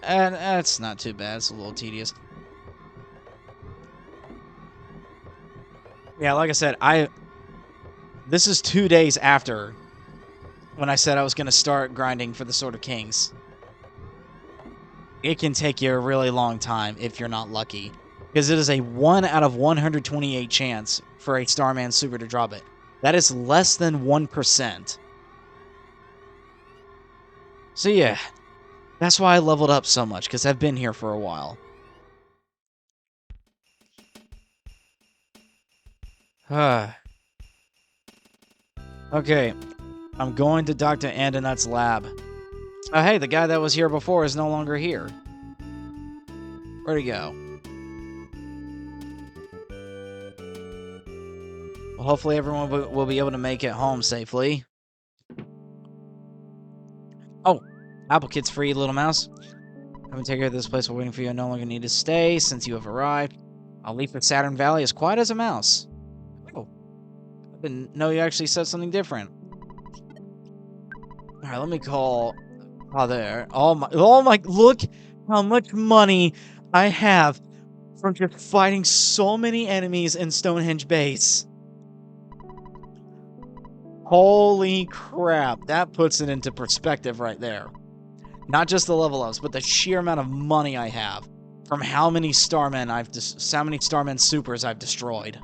And that's not too bad. It's a little tedious. Yeah, like I said, this is 2 days after when I said I was going to start grinding for the Sword of Kings. It can take you a really long time if you're not lucky, because it is a 1 out of 128 chance for a Starman Super to drop it. That is less than 1%. So yeah, that's why I leveled up so much, because I've been here for a while. Okay, I'm going to Dr. Andonut's lab. Oh hey, the guy that was here before is no longer here. Where'd he go? Well, hopefully everyone will be able to make it home safely. Oh, Apple Kit's free, little mouse. I'm gonna take care of this place while waiting for you. I no longer need to stay since you have arrived. I'll leave for Saturn Valley as quiet as a mouse. Oh, I didn't know you actually said something different. All right, let me call. Oh, there. Oh my! Look how much money I have from just fighting so many enemies in Stonehenge Base. Holy crap! That puts it into perspective right there. Not just the level ups, but the sheer amount of money I have from how many Starmen Supers I've destroyed.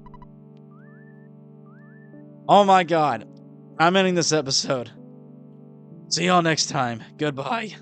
Oh my god. I'm ending this episode. See y'all next time. Goodbye.